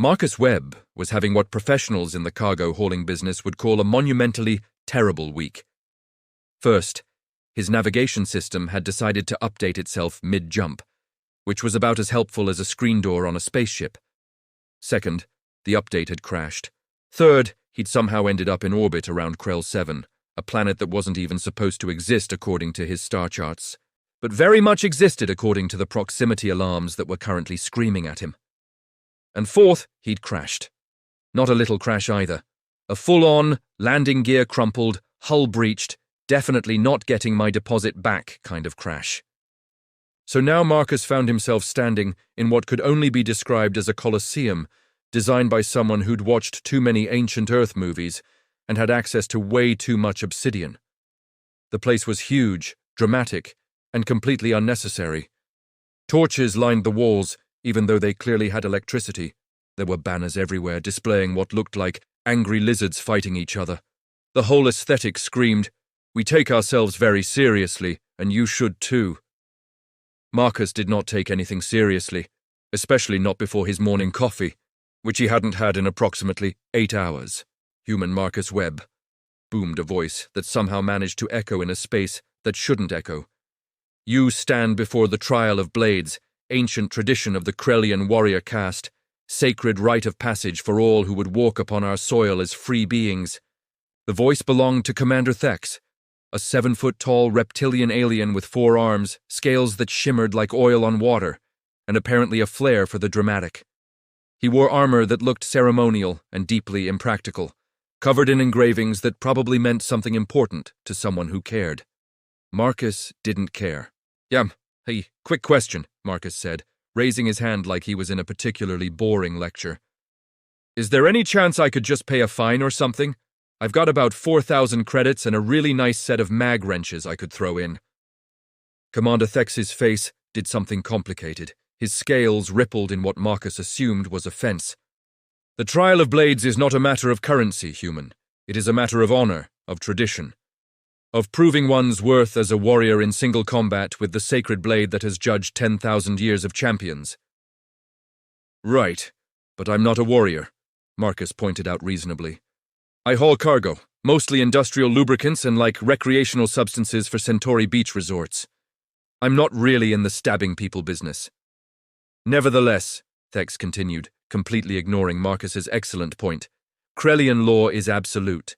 Marcus Webb was having what professionals in the cargo hauling business would call a monumentally terrible week. First, his navigation system had decided to update itself mid-jump, which was about as helpful as a screen door on a spaceship. Second, the update had crashed. Third, he'd somehow ended up in orbit around Krell 7, a planet that wasn't even supposed to exist according to his star charts, but very much existed according to the proximity alarms that were currently screaming at him. And fourth, he'd crashed. Not a little crash either. A full-on, landing gear crumpled, hull breached, definitely not getting my deposit back kind of crash. So now Marcus found himself standing in what could only be described as a coliseum, designed by someone who'd watched too many ancient Earth movies and had access to way too much obsidian. The place was huge, dramatic, and completely unnecessary. Torches lined the walls, even though they clearly had electricity. There were banners everywhere displaying what looked like angry lizards fighting each other. The whole aesthetic screamed, "We take ourselves very seriously, and you should too." Marcus did not take anything seriously, especially not before his morning coffee, which he hadn't had in approximately 8 hours. "Human Marcus Webb," boomed a voice that somehow managed to echo in a space that shouldn't echo. "You stand before the trial of blades, ancient tradition of the Krellian warrior caste, sacred rite of passage for all who would walk upon our soil as free beings." The voice belonged to Commander Thex, a 7-foot-tall reptilian alien with 4 arms, scales that shimmered like oil on water, and apparently a flair for the dramatic. He wore armor that looked ceremonial and deeply impractical, covered in engravings that probably meant something important to someone who cared. Marcus didn't care. Hey, quick question," Marcus said, raising his hand like he was in a particularly boring lecture. "Is there any chance I could just pay a fine or something? I've got about 4,000 credits and a really nice set of mag wrenches I could throw in." Commander Thex's face did something complicated. His scales rippled in what Marcus assumed was offense. "The trial of blades is not a matter of currency, human. It is a matter of honor, of tradition, of proving one's worth as a warrior in single combat with the sacred blade that has judged 10,000 years of champions." "Right, but I'm not a warrior," Marcus pointed out reasonably. "I haul cargo, mostly industrial lubricants and recreational substances for Centauri beach resorts. I'm not really in the stabbing people business." "Nevertheless," Thex continued, completely ignoring Marcus's excellent point, "Krellian law is absolute.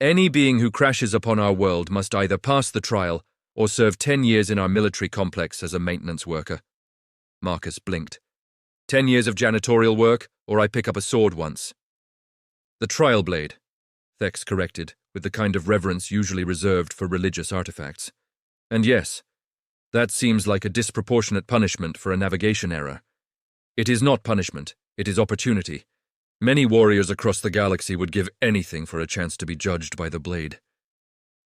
Any being who crashes upon our world must either pass the trial or serve 10 years in our military complex as a maintenance worker." Marcus blinked. 10 years of janitorial work, or I pick up a sword once." "The trial blade," Thex corrected, with the kind of reverence usually reserved for religious artifacts. "And yes, that seems like a disproportionate punishment for a navigation error. It is not punishment, it is opportunity. Many warriors across the galaxy would give anything for a chance to be judged by the blade."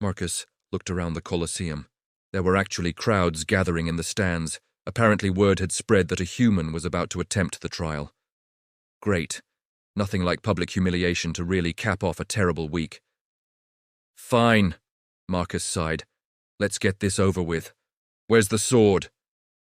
Marcus looked around the Colosseum. There were actually crowds gathering in the stands. Apparently word had spread that a human was about to attempt the trial. Great. Nothing like public humiliation to really cap off a terrible week. "Fine," Marcus sighed. "Let's get this over with. Where's the sword?"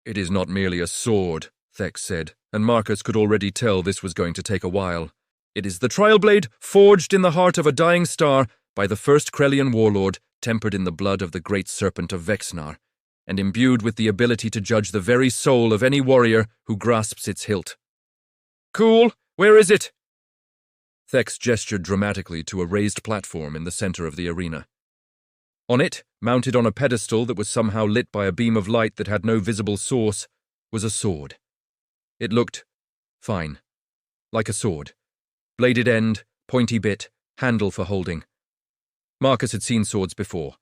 "It is not merely a sword," Thex said, and Marcus could already tell this was going to take a while. "It is the trial blade forged in the heart of a dying star by the first Krellian warlord, tempered in the blood of the great serpent of Vexnar, and imbued with the ability to judge the very soul of any warrior who grasps its hilt." "Cool. Where is it?" Thex gestured dramatically to a raised platform in the center of the arena. On it, mounted on a pedestal that was somehow lit by a beam of light that had no visible source, was a sword. It looked fine. Like a sword. Bladed end, pointy bit, handle for holding. Marcus had seen swords before.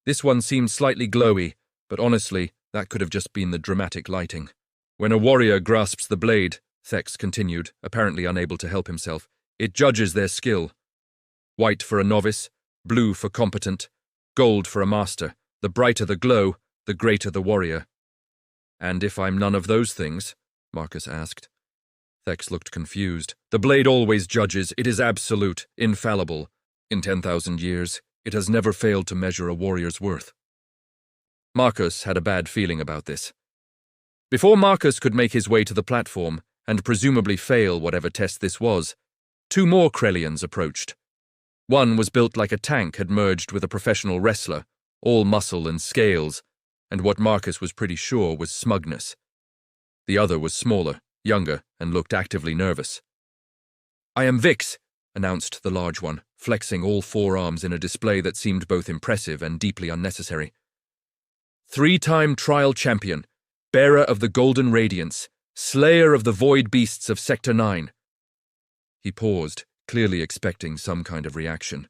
This one seemed slightly glowy, but honestly, that could have just been the dramatic lighting. "When a warrior grasps the blade," Thex continued, apparently unable to help himself, "it judges their skill. White for a novice, blue for competent, gold for a master. The brighter the glow, the greater the warrior." "And if I'm none of those things?" Marcus asked. Thex looked confused. "The blade always judges. It is absolute, infallible. In 10,000 years, it has never failed to measure a warrior's worth." Marcus had a bad feeling about this. Before Marcus could make his way to the platform, and presumably fail whatever test this was, two more Krellians approached. One was built like a tank had merged with a professional wrestler, all muscle and scales, and what Marcus was pretty sure was smugness. The other was smaller, younger, and looked actively nervous. "I am Vix," announced the large one, flexing all four arms in a display that seemed both impressive and deeply unnecessary. "Three-time trial champion, bearer of the Golden Radiance, slayer of the void beasts of Sector 9. He paused, clearly expecting some kind of reaction.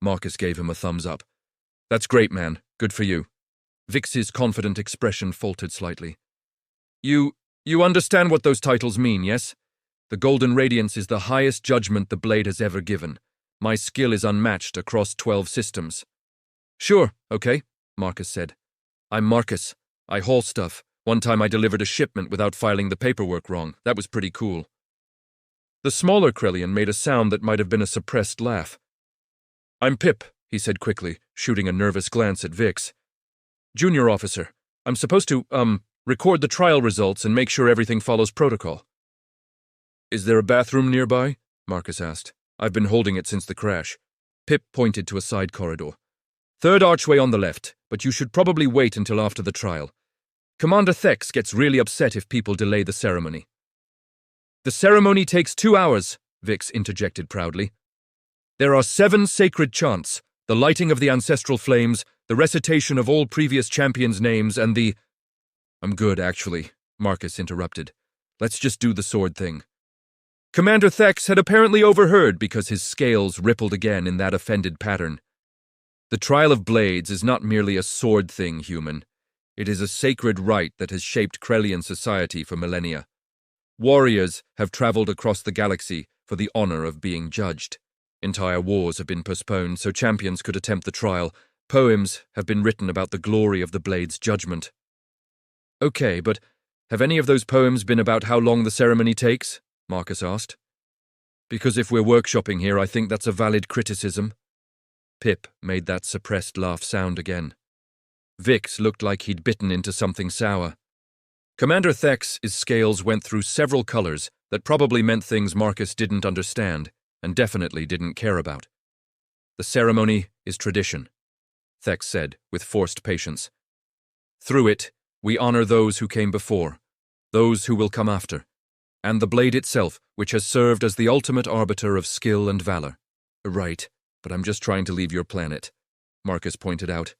Marcus gave him a thumbs up. "That's great, man. Good for you." Vix's confident expression faltered slightly. You understand what those titles mean, yes? The Golden Radiance is the highest judgment the Blade has ever given. My skill is unmatched across 12 systems. "Sure, okay," Marcus said. "I'm Marcus. I haul stuff. One time I delivered a shipment without filing the paperwork wrong. That was pretty cool." The smaller Krellian made a sound that might have been a suppressed laugh. "I'm Pip," he said quickly, shooting a nervous glance at Vix. "Junior officer. I'm supposed to, record the trial results and make sure everything follows protocol." "Is there a bathroom nearby?" Marcus asked. "I've been holding it since the crash." Pip pointed to a side corridor. "Third archway on the left, but you should probably wait until after the trial. Commander Thex gets really upset if people delay the ceremony." "The ceremony takes 2 hours," Vix interjected proudly. "There are 7 sacred chants, the lighting of the ancestral flames, the recitation of all previous champions' names, and the—" "I'm good, actually," Marcus interrupted. "Let's just do the sword thing." Commander Thex had apparently overheard because his scales rippled again in that offended pattern. "The trial of blades is not merely a sword thing, human. It is a sacred rite that has shaped Krellian society for millennia. Warriors have traveled across the galaxy for the honor of being judged. Entire wars have been postponed so champions could attempt the trial. Poems have been written about the glory of the blade's judgment." "Okay, but have any of those poems been about how long the ceremony takes?" Marcus asked. "Because if we're workshopping here, I think that's a valid criticism." Pip made that suppressed laugh sound again. Vix looked like he'd bitten into something sour. Commander Thex's scales went through several colors that probably meant things Marcus didn't understand and definitely didn't care about. "The ceremony is tradition," Thex said with forced patience. "Through it, we honor those who came before, those who will come after, and the blade itself, which has served as the ultimate arbiter of skill and valor." "Right, but I'm just trying to leave your planet," Marcus pointed out.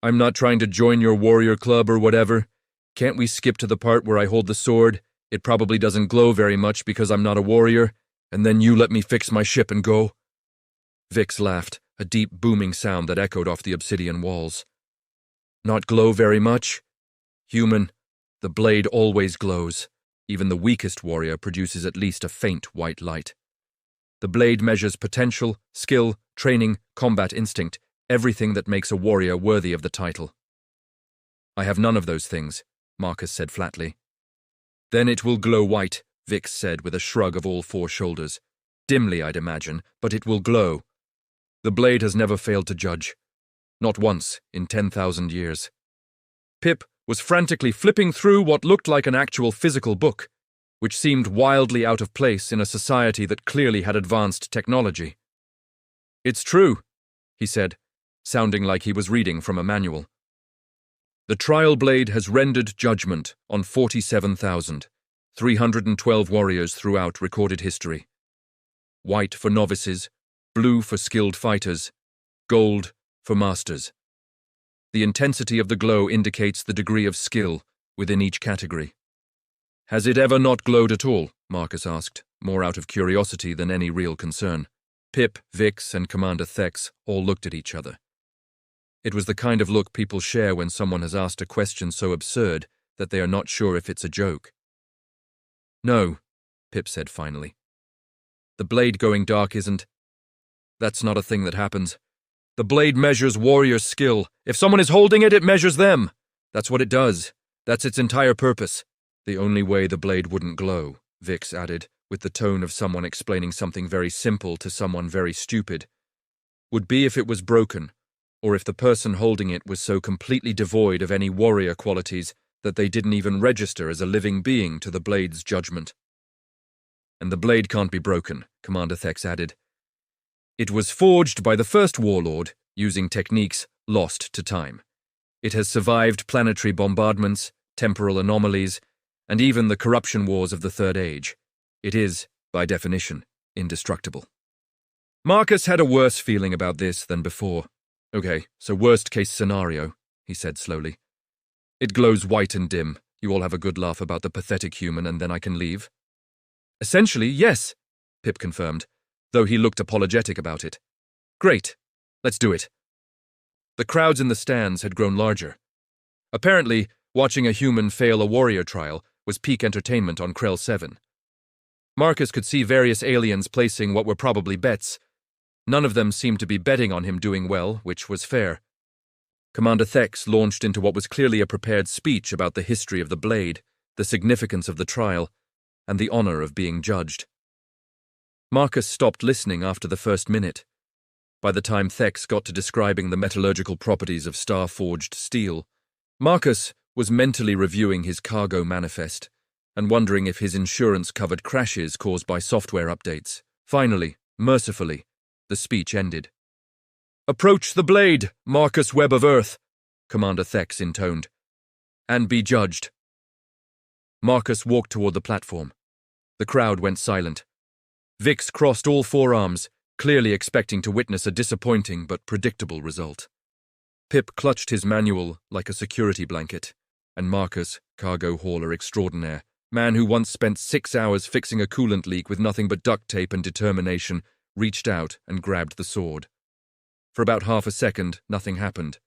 "I'm not trying to join your warrior club or whatever. Can't we skip to the part where I hold the sword? It probably doesn't glow very much because I'm not a warrior, and then you let me fix my ship and go?" Vix laughed, a deep booming sound that echoed off the obsidian walls. "Not glow very much? Human, the blade always glows. Even the weakest warrior produces at least a faint white light. The blade measures potential, skill, training, combat instinct, everything that makes a warrior worthy of the title." "I have none of those things," Marcus said flatly. "Then it will glow white," Vix said with a shrug of all 4 shoulders. "Dimly, I'd imagine, but it will glow. The blade has never failed to judge. Not once in 10,000 years." Pip was frantically flipping through what looked like an actual physical book, which seemed wildly out of place in a society that clearly had advanced technology. "It's true," he said, sounding like he was reading from a manual. "The trial blade has rendered judgment on 47,312 warriors throughout recorded history. White for novices, blue for skilled fighters, gold for masters. The intensity of the glow indicates the degree of skill within each category." "Has it ever not glowed at all?" Marcus asked, more out of curiosity than any real concern. Pip, Vix, and Commander Thex all looked at each other. It was the kind of look people share when someone has asked a question so absurd that they are not sure if it's a joke. "No," Pip said finally. "The blade going dark isn't. That's not a thing that happens. The blade measures warrior skill. If someone is holding it, it measures them. That's what it does. That's its entire purpose." "The only way the blade wouldn't glow," Vix added, with the tone of someone explaining something very simple to someone very stupid, "would be if it was broken, or if the person holding it was so completely devoid of any warrior qualities that they didn't even register as a living being to the blade's judgment." And the blade can't be broken, Commander Thex added. It was forged by the first warlord using techniques lost to time. It has survived planetary bombardments, temporal anomalies, and even the corruption wars of the Third Age. It is, by definition, indestructible. Marcus had a worse feeling about this than before. Okay, so worst-case scenario, he said slowly. It glows white and dim. You all have a good laugh about the pathetic human, and then I can leave? Essentially, yes, Pip confirmed, though he looked apologetic about it. Great. Let's do it. The crowds in the stands had grown larger. Apparently, watching a human fail a warrior trial was peak entertainment on Krell 7. Marcus could see various aliens placing what were probably bets. None of them seemed to be betting on him doing well, which was fair. Commander Thex launched into what was clearly a prepared speech about the history of the blade, the significance of the trial, and the honor of being judged. Marcus stopped listening after the first minute. By the time Thex got to describing the metallurgical properties of star-forged steel, Marcus was mentally reviewing his cargo manifest and wondering if his insurance covered crashes caused by software updates. Finally, mercifully, the speech ended. "Approach the blade, Marcus Webb of Earth," Commander Thex intoned, "and be judged." Marcus walked toward the platform. The crowd went silent. Vix crossed all four arms, clearly expecting to witness a disappointing but predictable result. Pip clutched his manual like a security blanket, and Marcus, cargo hauler extraordinaire, man who once spent 6 hours fixing a coolant leak with nothing but duct tape and determination, reached out and grabbed the sword. For about half a second, nothing happened.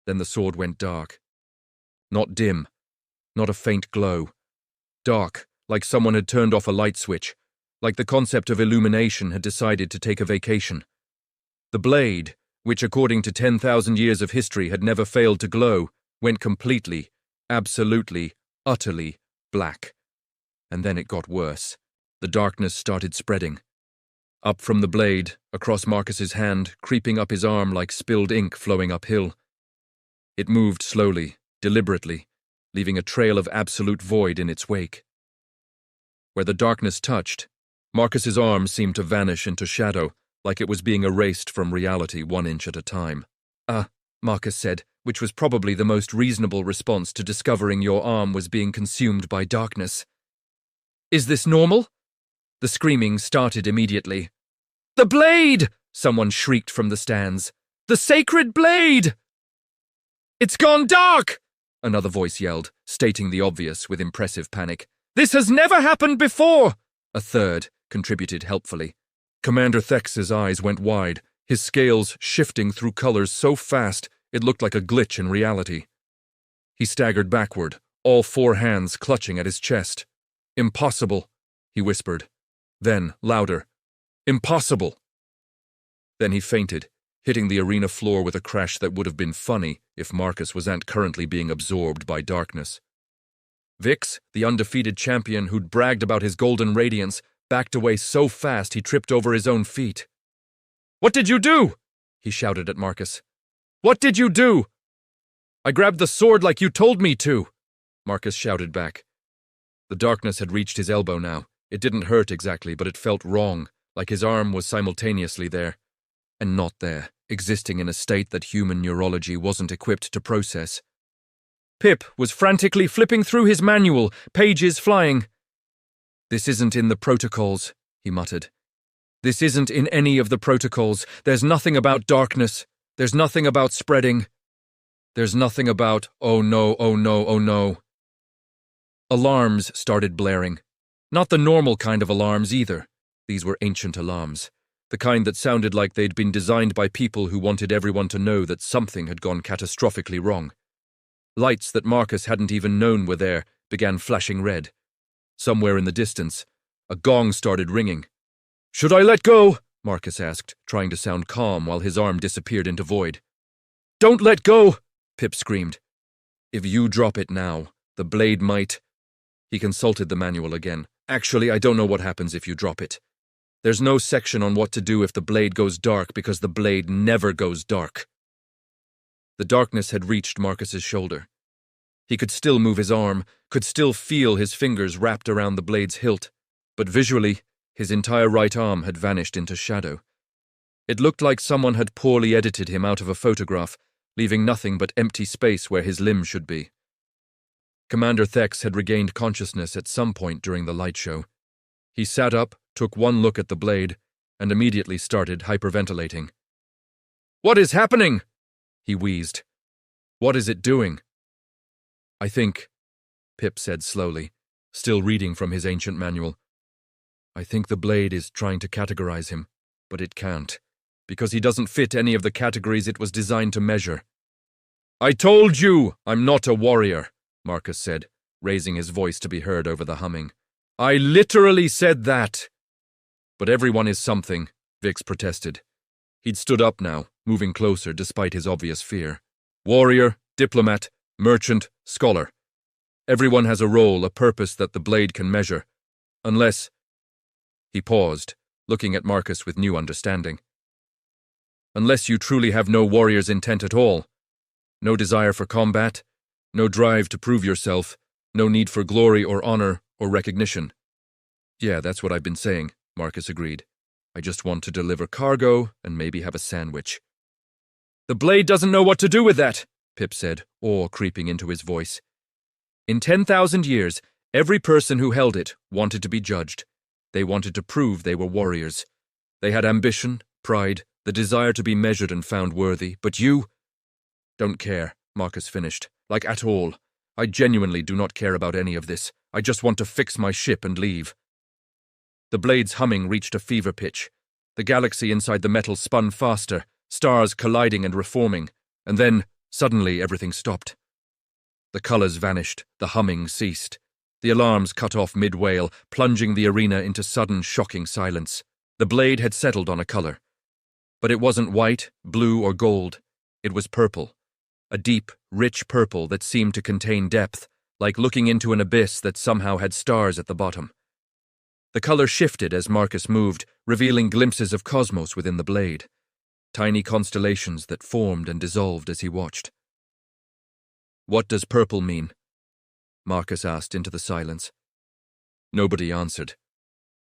Then the sword went dark. Not dim, not a faint glow. Dark, like someone had turned off a light switch, like the concept of illumination had decided to take a vacation. The blade, which according to 10,000 years of history had never failed to glow, went completely, absolutely, utterly black. And then it got worse. The darkness started spreading. Up from the blade, across Marcus's hand, creeping up his arm like spilled ink flowing uphill. It moved slowly, deliberately, leaving a trail of absolute void in its wake. Where the darkness touched, Marcus's arm seemed to vanish into shadow, like it was being erased from reality 1 inch at a time. Marcus said, which was probably the most reasonable response to discovering your arm was being consumed by darkness. "Is this normal?" The screaming started immediately. "The blade!" someone shrieked from the stands. "The sacred blade!" "It's gone dark!" another voice yelled, stating the obvious with impressive panic. "This has never happened before!" a third contributed helpfully. Commander Thex's eyes went wide, his scales shifting through colors so fast it looked like a glitch in reality. He staggered backward, all 4 hands clutching at his chest. "Impossible," he whispered. Then, louder, "Impossible!" Then he fainted, hitting the arena floor with a crash that would have been funny if Marcus wasn't currently being absorbed by darkness. Vix, the undefeated champion who'd bragged about his golden radiance, backed away so fast he tripped over his own feet. "What did you do?" he shouted at Marcus. "What did you do?" "I grabbed the sword like you told me to," Marcus shouted back. The darkness had reached his elbow now. It didn't hurt exactly, but it felt wrong, like his arm was simultaneously there, and not there, existing in a state that human neurology wasn't equipped to process. Pip was frantically flipping through his manual, pages flying. "This isn't in the protocols," he muttered. "This isn't in any of the protocols. There's nothing about darkness. There's nothing about spreading. There's nothing about, oh no, oh no, oh no." Alarms started blaring. Not the normal kind of alarms either. These were ancient alarms, the kind that sounded like they'd been designed by people who wanted everyone to know that something had gone catastrophically wrong. Lights that Marcus hadn't even known were there began flashing red. Somewhere in the distance, a gong started ringing. "Should I let go?" Marcus asked, trying to sound calm while his arm disappeared into void. "Don't let go!" Pip screamed. "If you drop it now, the blade might—" He consulted the manual again. "Actually, I don't know what happens if you drop it. There's no section on what to do if the blade goes dark because the blade never goes dark." The darkness had reached Marcus's shoulder. He could still move his arm, could still feel his fingers wrapped around the blade's hilt. but visually, his entire right arm had vanished into shadow. It looked like someone had poorly edited him out of a photograph, leaving nothing but empty space where his limb should be. Commander Thex had regained consciousness at some point during the light show. He sat up, took one look at the blade, and immediately started hyperventilating. "What is happening?" he wheezed. "What is it doing?" "I think," Pip said slowly, still reading from his ancient manual, "I think the blade is trying to categorize him, but it can't, because he doesn't fit any of the categories it was designed to measure." "I told you I'm not a warrior," Marcus said, raising his voice to be heard over the humming. "I literally said that." "But everyone is something," Vix protested. He'd stood up now, moving closer despite his obvious fear. "Warrior, diplomat, merchant, scholar. Everyone has a role, a purpose that the blade can measure. Unless—" He paused, looking at Marcus with new understanding. "Unless you truly have no warrior's intent at all. No desire for combat, no drive to prove yourself, no need for glory or honor or recognition." "Yeah, that's what I've been saying," Marcus agreed. "I just want to deliver cargo and maybe have a sandwich." "The blade doesn't know what to do with that," Pip said, awe creeping into his voice. "In 10,000 years, every person who held it wanted to be judged. They wanted to prove they were warriors. They had ambition, pride, the desire to be measured and found worthy. But you—" "Don't care," Marcus finished. "Like at all. I genuinely do not care about any of this. I just want to fix my ship and leave." The blade's humming reached a fever pitch. The galaxy inside the metal spun faster, stars colliding and reforming, and then, suddenly, everything stopped. The colors vanished, the humming ceased. The alarms cut off mid-wail, plunging the arena into sudden, shocking silence. The blade had settled on a color. But it wasn't white, blue, or gold. It was purple. A deep, rich purple that seemed to contain depth, like looking into an abyss that somehow had stars at the bottom. The color shifted as Marcus moved, revealing glimpses of cosmos within the blade. Tiny constellations that formed and dissolved as he watched. "What does purple mean?" Marcus asked into the silence. Nobody answered.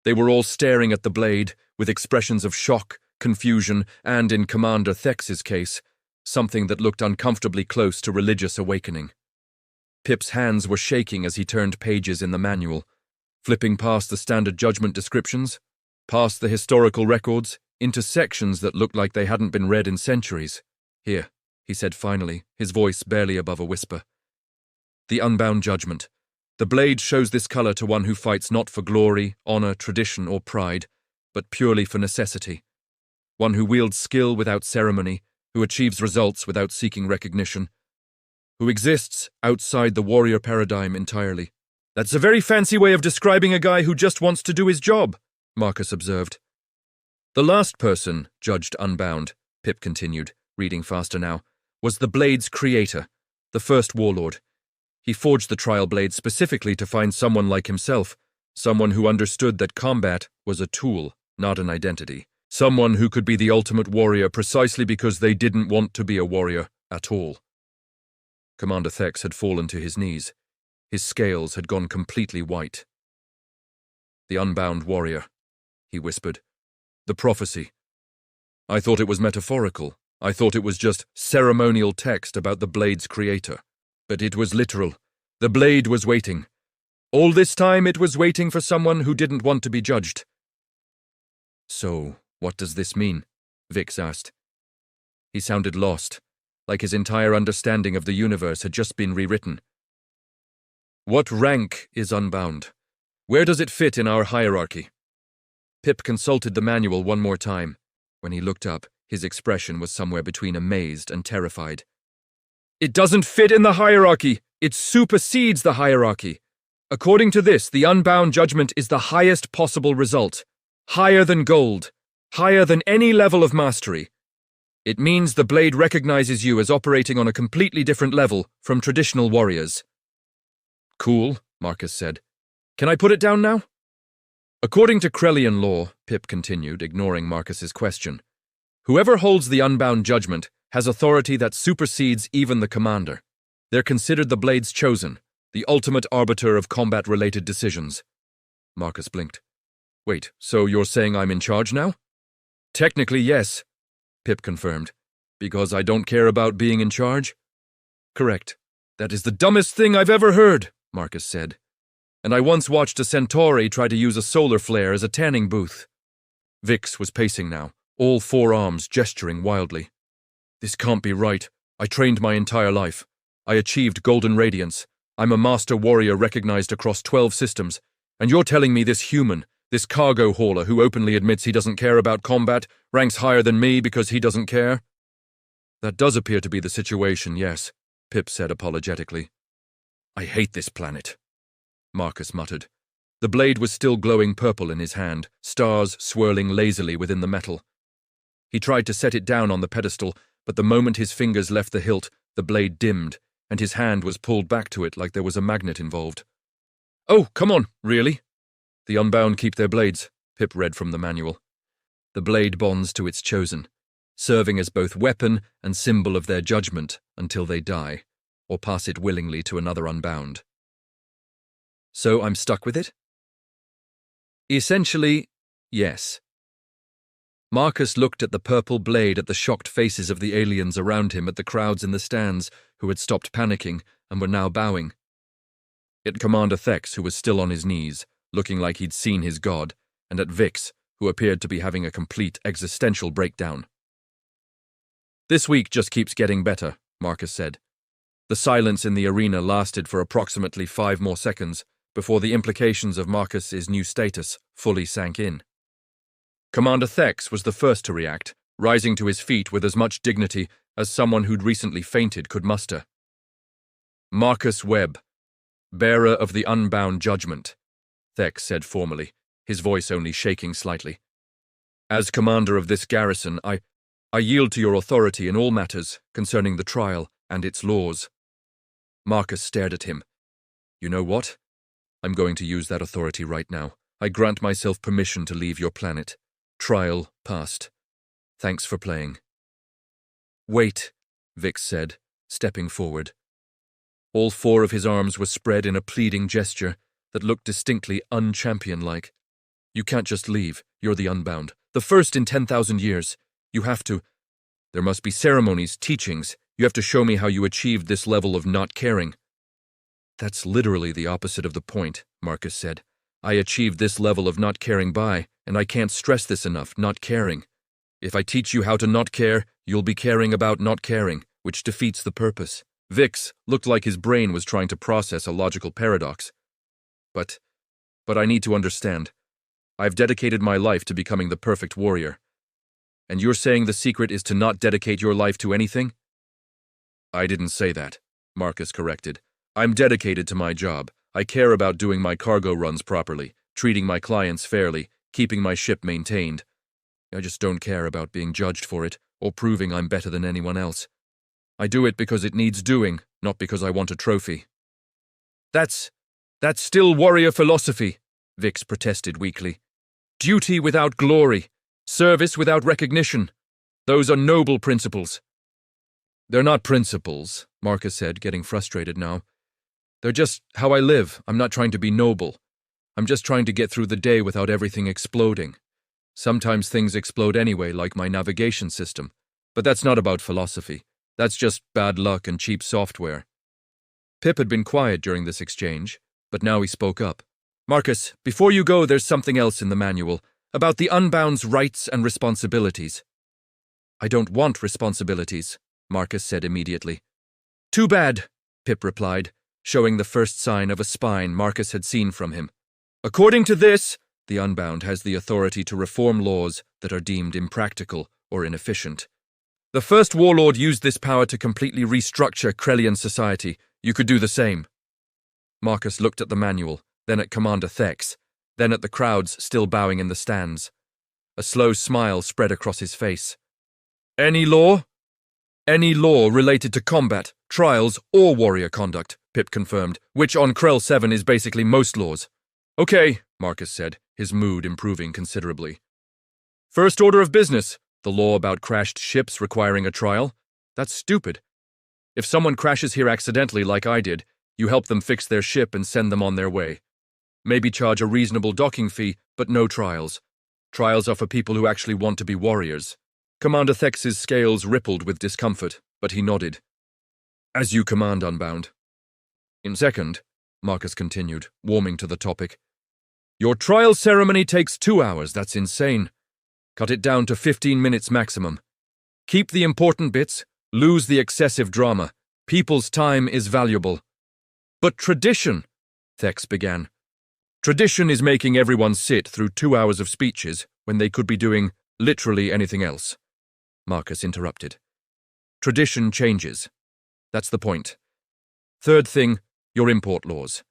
They were all staring at the blade, with expressions of shock, confusion, and, in Commander Thex's case, something that looked uncomfortably close to religious awakening. Pip's hands were shaking as he turned pages in the manual, flipping past the standard judgment descriptions, past the historical records, into sections that looked like they hadn't been read in centuries. "Here," he said finally, his voice barely above a whisper. "The unbound judgment. The blade shows this color to one who fights not for glory, honor, tradition, or pride, but purely for necessity. One who wields skill without ceremony, who achieves results without seeking recognition, who exists outside the warrior paradigm entirely." "That's a very fancy way of describing a guy who just wants to do his job," Marcus observed. "The last person judged unbound," Pip continued, reading faster now, "was the blade's creator, the first warlord. He forged the trial blade specifically to find someone like himself, someone who understood that combat was a tool, not an identity. Someone who could be the ultimate warrior precisely because they didn't want to be a warrior at all." Commander Thex had fallen to his knees. His scales had gone completely white. "The unbound warrior," he whispered. "The prophecy. I thought it was metaphorical. I thought it was just ceremonial text about the blade's creator. But it was literal. The blade was waiting. All this time it was waiting for someone who didn't want to be judged." "So, what does this mean?" Vix asked. He sounded lost, like his entire understanding of the universe had just been rewritten. "What rank is unbound? Where does it fit in our hierarchy?" Pip consulted the manual one more time. When he looked up, his expression was somewhere between amazed and terrified. "It doesn't fit in the hierarchy! It supersedes the hierarchy! According to this, the unbound judgment is the highest possible result. Higher than gold. Higher than any level of mastery. It means the blade recognizes you as operating on a completely different level from traditional warriors." "Cool," Marcus said. "Can I put it down now?" "According to Krellian law," Pip continued, ignoring Marcus's question, "whoever holds the unbound judgment has authority that supersedes even the commander. They're considered the blade's chosen, the ultimate arbiter of combat-related decisions." Marcus blinked. Wait, so you're saying I'm in charge now? Technically, yes, Pip confirmed. Because I don't care about being in charge? Correct. That is the dumbest thing I've ever heard, Marcus said. And I once watched a Centauri try to use a solar flare as a tanning booth. Vix was pacing now, all four arms gesturing wildly. This can't be right. I trained my entire life. I achieved golden radiance. I'm a master warrior recognized across 12 systems. And you're telling me this human, this cargo hauler who openly admits he doesn't care about combat, ranks higher than me because he doesn't care? That does appear to be the situation, yes, Pip said apologetically. I hate this planet, Marcus muttered. The blade was still glowing purple in his hand, stars swirling lazily within the metal. He tried to set it down on the pedestal, but the moment his fingers left the hilt, the blade dimmed, and his hand was pulled back to it like there was a magnet involved. Oh, come on, really? The unbound keep their blades, Pip read from the manual. The blade bonds to its chosen, serving as both weapon and symbol of their judgment until they die, or pass it willingly to another unbound. So I'm stuck with it? Essentially, yes. Marcus looked at the purple blade at the shocked faces of the aliens around him, at the crowds in the stands who had stopped panicking and were now bowing. At Commander Thex, who was still on his knees, looking like he'd seen his god, and at Vix, who appeared to be having a complete existential breakdown. This week just keeps getting better, Marcus said. The silence in the arena lasted for approximately 5 more seconds before the implications of Marcus's new status fully sank in. Commander Thex was the first to react, rising to his feet with as much dignity as someone who'd recently fainted could muster. Marcus Webb, bearer of the unbound judgment, Thex said formally, his voice only shaking slightly. As commander of this garrison, I yield to your authority in all matters concerning the trial and its laws. Marcus stared at him. You know what? I'm going to use that authority right now. I grant myself permission to leave your planet. Trial passed. Thanks for playing. Wait, Vix said, stepping forward. All 4 of his arms were spread in a pleading gesture that looked distinctly unchampion-like. You can't just leave. You're the unbound. The first in 10,000 years. You have to. There must be ceremonies, teachings. You have to show me how you achieved this level of not caring. That's literally the opposite of the point, Marcus said. I achieved this level of not caring by, and I can't stress this enough, not caring. If I teach you how to not care, you'll be caring about not caring, which defeats the purpose. Vix looked like his brain was trying to process a logical paradox. But I need to understand. I've dedicated my life to becoming the perfect warrior. And you're saying the secret is to not dedicate your life to anything? I didn't say that, Marcus corrected. I'm dedicated to my job. I care about doing my cargo runs properly, treating my clients fairly, keeping my ship maintained. I just don't care about being judged for it or proving I'm better than anyone else. I do it because it needs doing, not because I want a trophy. That's still warrior philosophy, Vix protested weakly. Duty without glory, service without recognition. Those are noble principles. They're not principles, Marcus said, getting frustrated now. They're just how I live. I'm not trying to be noble. I'm just trying to get through the day without everything exploding. Sometimes things explode anyway, like my navigation system. But that's not about philosophy. That's just bad luck and cheap software. Pip had been quiet during this exchange, but now he spoke up. Marcus, before you go, there's something else in the manual, about the unbound's rights and responsibilities. I don't want responsibilities, Marcus said immediately. Too bad, Pip replied, showing the first sign of a spine Marcus had seen from him. According to this, the unbound has the authority to reform laws that are deemed impractical or inefficient. The first warlord used this power to completely restructure Krellian society. You could do the same. Marcus looked at the manual, then at Commander Thex, then at the crowds still bowing in the stands. A slow smile spread across his face. Any law? Any law related to combat, trials, or warrior conduct, Pip confirmed, which on Krell 7 is basically most laws. Okay, Marcus said, his mood improving considerably. First order of business, the law about crashed ships requiring a trial. That's stupid. If someone crashes here accidentally like I did, you help them fix their ship and send them on their way. Maybe charge a reasonable docking fee, but no trials. Trials are for people who actually want to be warriors. Commander Thex's scales rippled with discomfort, but he nodded. As you command, Unbound. In second, Marcus continued, warming to the topic. Your trial ceremony takes 2 hours, that's insane. Cut it down to 15 minutes maximum. Keep the important bits, lose the excessive drama. People's time is valuable. But tradition, Thex began. Tradition is making everyone sit through 2 hours of speeches when they could be doing literally anything else. Marcus interrupted. Tradition changes. That's the point. Third thing, your import laws.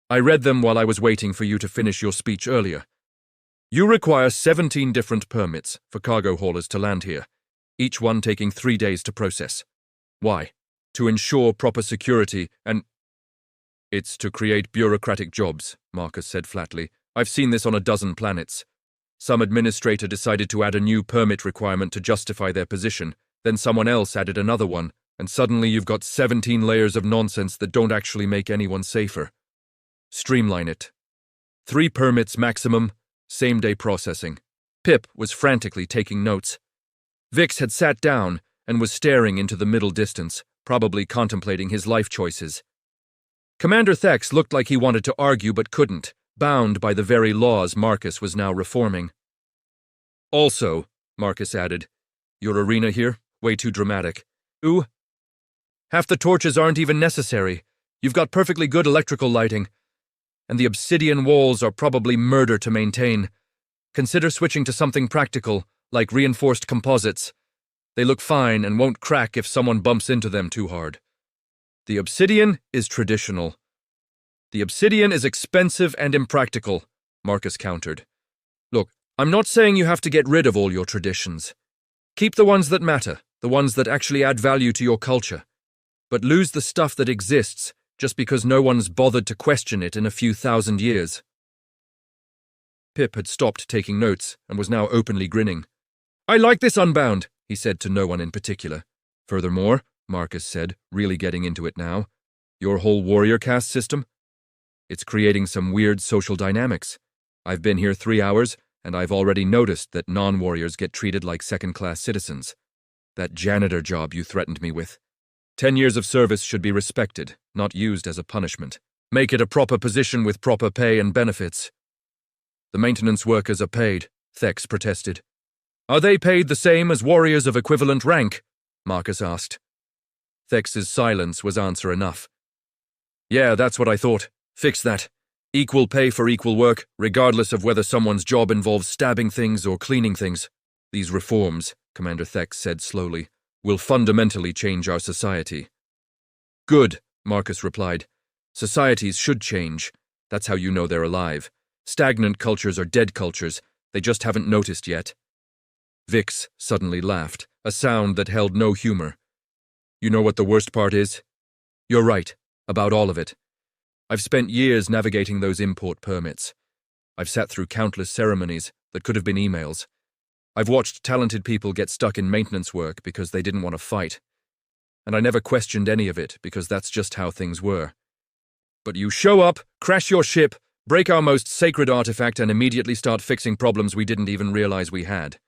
I read them while I was waiting for you to finish your speech earlier. You require 17 different permits for cargo haulers to land here, each one taking 3 days to process. Why? To ensure proper security and... It's to create bureaucratic jobs, Marcus said flatly. I've seen this on a dozen planets. Some administrator decided to add a new permit requirement to justify their position, then someone else added another one, and suddenly you've got 17 layers of nonsense that don't actually make anyone safer. Streamline it. 3 permits maximum, same-day processing. Pip was frantically taking notes. Vix had sat down and was staring into the middle distance, probably contemplating his life choices. Commander Thex looked like he wanted to argue but couldn't, bound by the very laws Marcus was now reforming. Also, Marcus added, your arena here? Way too dramatic. Ooh. Half the torches aren't even necessary. You've got perfectly good electrical lighting. And the obsidian walls are probably murder to maintain. Consider switching to something practical, like reinforced composites. They look fine and won't crack if someone bumps into them too hard. The obsidian is traditional. The obsidian is expensive and impractical, Marcus countered. Look, I'm not saying you have to get rid of all your traditions. Keep the ones that matter, the ones that actually add value to your culture. But lose the stuff that exists just because no one's bothered to question it in a few thousand years. Pip had stopped taking notes and was now openly grinning. I like this, Unbound, he said to no one in particular. Furthermore, Marcus said, really getting into it now, your whole warrior caste system? It's creating some weird social dynamics. I've been here 3 hours, and I've already noticed that non-warriors get treated like second-class citizens. That janitor job you threatened me with. 10 years of service should be respected, not used as a punishment. Make it a proper position with proper pay and benefits. The maintenance workers are paid, Thex protested. Are they paid the same as warriors of equivalent rank? Marcus asked. Thex's silence was answer enough. Yeah, that's what I thought. Fix that. Equal pay for equal work, regardless of whether someone's job involves stabbing things or cleaning things. These reforms, Commander Thex said slowly, will fundamentally change our society. Good, Marcus replied. Societies should change. That's how you know they're alive. Stagnant cultures are dead cultures. They just haven't noticed yet. Vix suddenly laughed, a sound that held no humor. You know what the worst part is? You're right, about all of it. I've spent years navigating those import permits. I've sat through countless ceremonies that could have been emails. I've watched talented people get stuck in maintenance work because they didn't want to fight. And I never questioned any of it because that's just how things were. But you show up, crash your ship, break our most sacred artifact and immediately start fixing problems we didn't even realize we had.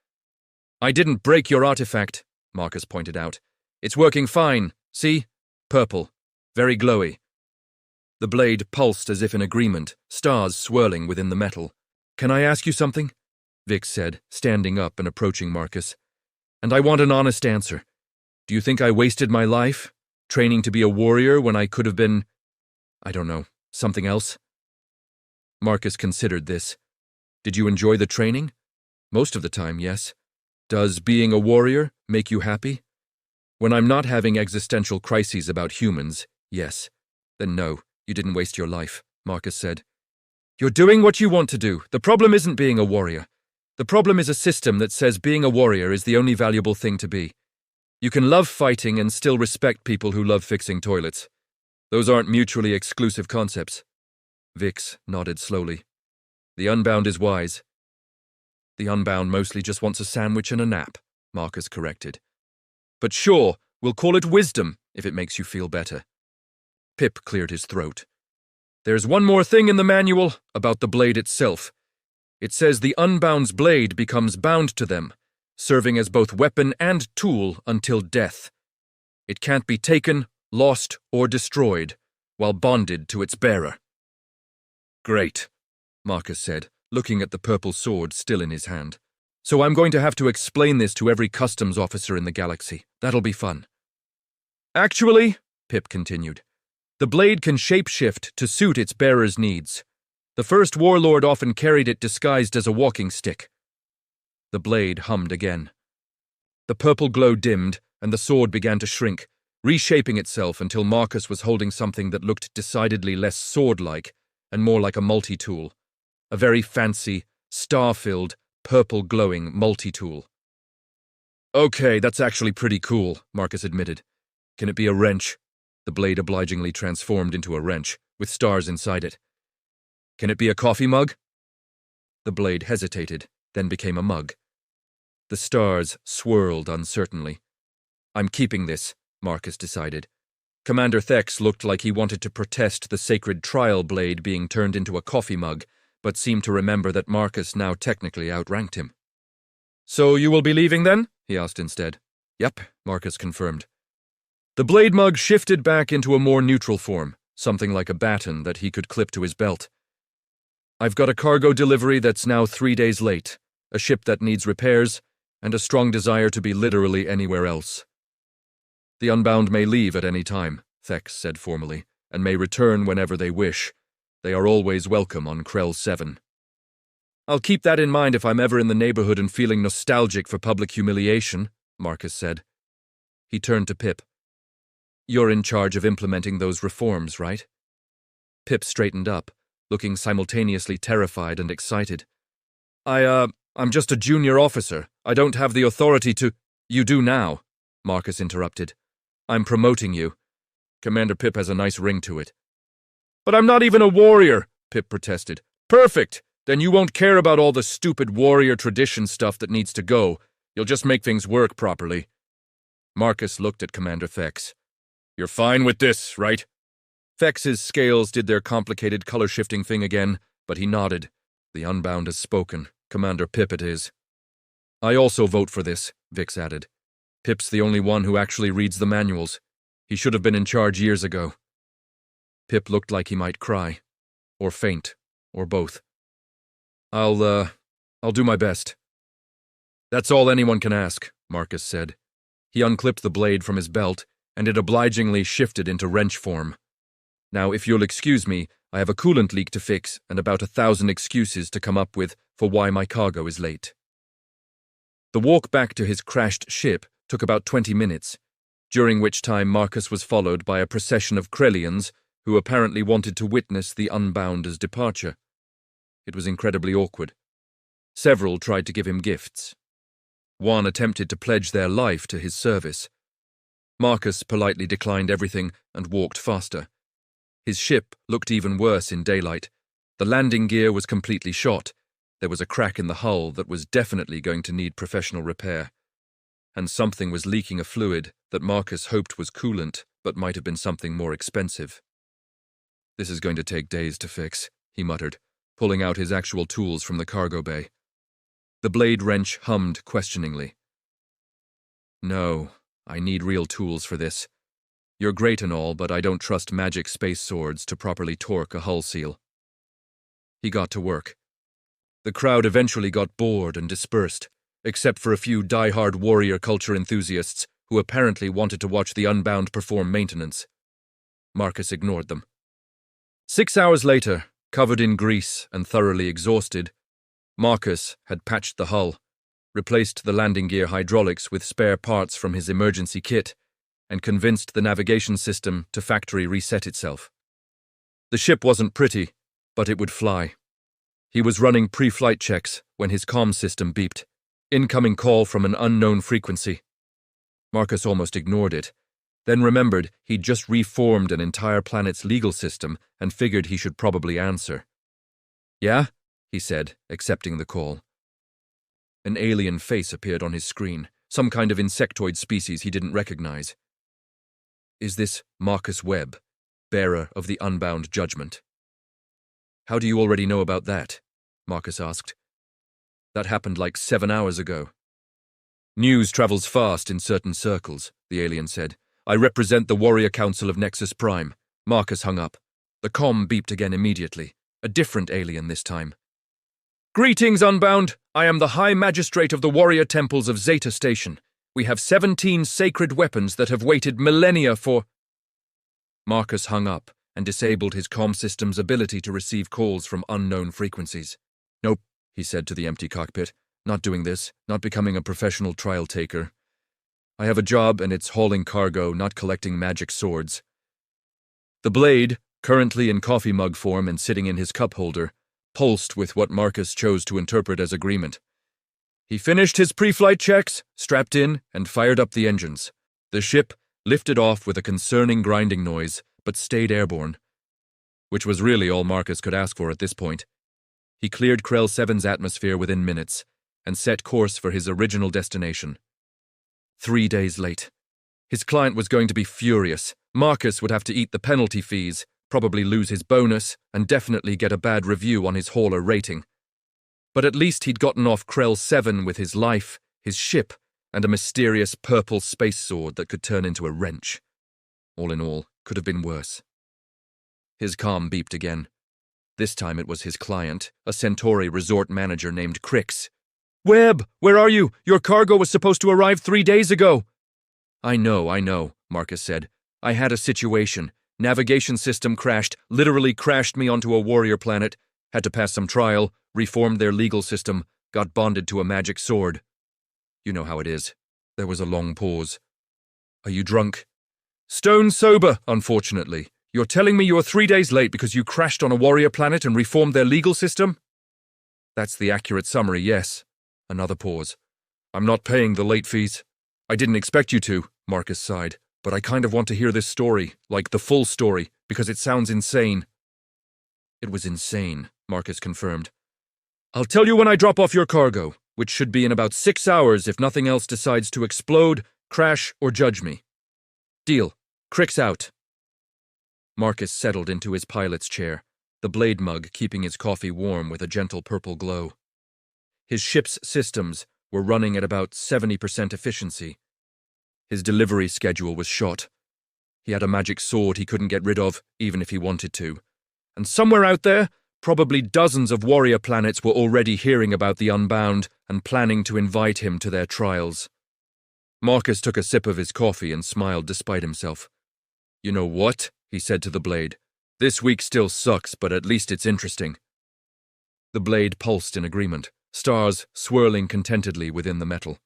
I didn't break your artifact, Marcus pointed out. It's working fine, see? Purple. Very glowy. The blade pulsed as if in agreement, stars swirling within the metal. Can I ask you something? Vix said, standing up and approaching Marcus. And I want an honest answer. Do you think I wasted my life, training to be a warrior when I could have been, I don't know, something else? Marcus considered this. Did you enjoy the training? Most of the time, yes. Does being a warrior make you happy? When I'm not having existential crises about humans, yes. Then no, you didn't waste your life, Marcus said. You're doing what you want to do. The problem isn't being a warrior. The problem is a system that says being a warrior is the only valuable thing to be. You can love fighting and still respect people who love fixing toilets. Those aren't mutually exclusive concepts. Vix nodded slowly. The Unbound is wise. The Unbound mostly just wants a sandwich and a nap, Marcus corrected. But sure, we'll call it wisdom if it makes you feel better. Pip cleared his throat. There's one more thing in the manual about the blade itself. It says the Unbound's blade becomes bound to them, serving as both weapon and tool until death. It can't be taken, lost, or destroyed while bonded to its bearer. Great, Marcus said, looking at the purple sword still in his hand. So I'm going to have to explain this to every customs officer in the galaxy. That'll be fun. Actually, Pip continued, the blade can shapeshift to suit its bearer's needs. The first warlord often carried it disguised as a walking stick. The blade hummed again. The purple glow dimmed, and the sword began to shrink, reshaping itself until Marcus was holding something that looked decidedly less sword-like and more like a multi-tool. A very fancy, star-filled, purple-glowing multi-tool. Okay, that's actually pretty cool, Marcus admitted. Can it be a wrench? The blade obligingly transformed into a wrench, with stars inside it. Can it be a coffee mug? The blade hesitated, then became a mug. The stars swirled uncertainly. I'm keeping this, Marcus decided. Commander Thex looked like he wanted to protest the sacred trial blade being turned into a coffee mug, but seemed to remember that Marcus now technically outranked him. So you will be leaving then? He asked instead. Yep, Marcus confirmed. The blade mug shifted back into a more neutral form, something like a baton that he could clip to his belt. I've got a cargo delivery that's now 3 days late, a ship that needs repairs, and a strong desire to be literally anywhere else. The Unbound may leave at any time, Thex said formally, and may return whenever they wish. They are always welcome on Krell 7. I'll keep that in mind if I'm ever in the neighborhood and feeling nostalgic for public humiliation, Marcus said. He turned to Pip. You're in charge of implementing those reforms, right? Pip straightened up, looking simultaneously terrified and excited. I'm just a junior officer. I don't have the authority to— You do now, Marcus interrupted. I'm promoting you. Commander Pip has a nice ring to it. But I'm not even a warrior, Pip protested. Perfect! Then you won't care about all the stupid warrior tradition stuff that needs to go. You'll just make things work properly. Marcus looked at Commander Thex. You're fine with this, right? Thex's scales did their complicated color-shifting thing again, but he nodded. The Unbound has spoken. Commander Pip it is. I also vote for this, Vix added. Pip's the only one who actually reads the manuals. He should have been in charge years ago. Pip looked like he might cry. Or faint. Or both. I'll do my best. That's all anyone can ask, Marcus said. He unclipped the blade from his belt, and it obligingly shifted into wrench form. Now, if you'll excuse me, I have a coolant leak to fix and about 1,000 excuses to come up with for why my cargo is late. The walk back to his crashed ship took about 20 minutes, during which time Marcus was followed by a procession of Krellians who apparently wanted to witness the Unbounder's departure. It was incredibly awkward. Several tried to give him gifts. One attempted to pledge their life to his service. Marcus politely declined everything and walked faster. His ship looked even worse in daylight. The landing gear was completely shot. There was a crack in the hull that was definitely going to need professional repair. And something was leaking a fluid that Marcus hoped was coolant, but might have been something more expensive. This is going to take days to fix, he muttered, pulling out his actual tools from the cargo bay. The blade wrench hummed questioningly. No, I need real tools for this. You're great and all, but I don't trust magic space swords to properly torque a hull seal. He got to work. The crowd eventually got bored and dispersed, except for a few die-hard warrior culture enthusiasts who apparently wanted to watch the Unbound perform maintenance. Marcus ignored them. 6 hours later, covered in grease and thoroughly exhausted, Marcus had patched the hull, replaced the landing gear hydraulics with spare parts from his emergency kit, and convinced the navigation system to factory reset itself. The ship wasn't pretty, but it would fly. He was running pre-flight checks when his comm system beeped. Incoming call from an unknown frequency. Marcus almost ignored it, then remembered he'd just reformed an entire planet's legal system and figured he should probably answer. Yeah? He said, accepting the call. An alien face appeared on his screen, some kind of insectoid species he didn't recognize. Is this Marcus Webb, bearer of the Unbound judgment? How do you already know about that? Marcus asked. That happened like 7 hours ago. News travels fast in certain circles, the alien said. I represent the Warrior Council of Nexus Prime. Marcus hung up. The comm beeped again immediately. A different alien this time. Greetings, Unbound. I am the High Magistrate of the Warrior Temples of Zeta Station. We have 17 sacred weapons that have waited millennia for... Marcus hung up and disabled his comm system's ability to receive calls from unknown frequencies. Nope, he said to the empty cockpit. Not doing this, not becoming a professional trial taker. I have a job and it's hauling cargo, not collecting magic swords. The blade, currently in coffee mug form and sitting in his cup holder, pulsed with what Marcus chose to interpret as agreement. He finished his pre-flight checks, strapped in, and fired up the engines. The ship lifted off with a concerning grinding noise, but stayed airborne, which was really all Marcus could ask for at this point. He cleared Krell 7's atmosphere within minutes, and set course for his original destination. 3 days late. His client was going to be furious. Marcus would have to eat the penalty fees, probably lose his bonus, and definitely get a bad review on his hauler rating. But at least he'd gotten off Krell 7 with his life, his ship, and a mysterious purple space sword that could turn into a wrench. All in all, could have been worse. His comm beeped again. This time it was his client, a Centauri resort manager named Crix. Webb, where are you? Your cargo was supposed to arrive 3 days ago. I know, Marcus said. I had a situation. Navigation system crashed, literally crashed me onto a warrior planet, had to pass some trial, reformed their legal system, got bonded to a magic sword. You know how it is. There was a long pause. Are you drunk? Stone sober, unfortunately. You're telling me you're 3 days late because you crashed on a warrior planet and reformed their legal system? That's the accurate summary, yes. Another pause. I'm not paying the late fees. I didn't expect you to, Marcus sighed, but I kind of want to hear this story, like the full story, because it sounds insane. It was insane, Marcus confirmed. I'll tell you when I drop off your cargo, which should be in about 6 hours if nothing else decides to explode, crash, or judge me. Deal. Crix out. Marcus settled into his pilot's chair, the blade mug keeping his coffee warm with a gentle purple glow. His ship's systems were running at about 70% efficiency. His delivery schedule was shot. He had a magic sword he couldn't get rid of, even if he wanted to. And somewhere out there, probably dozens of warrior planets were already hearing about the Unbound and planning to invite him to their trials. Marcus took a sip of his coffee and smiled despite himself. You know what? He said to the blade. This week still sucks, but at least it's interesting. The blade pulsed in agreement, stars swirling contentedly within the metal.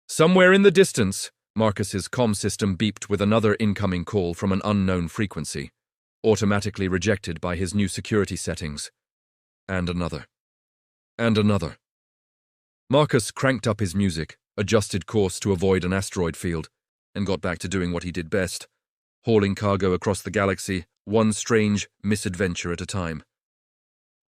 Somewhere in the distance, Marcus's comm system beeped with another incoming call from an unknown frequency, automatically rejected by his new security settings. And another. And another. Marcus cranked up his music, adjusted course to avoid an asteroid field, and got back to doing what he did best, hauling cargo across the galaxy, one strange misadventure at a time.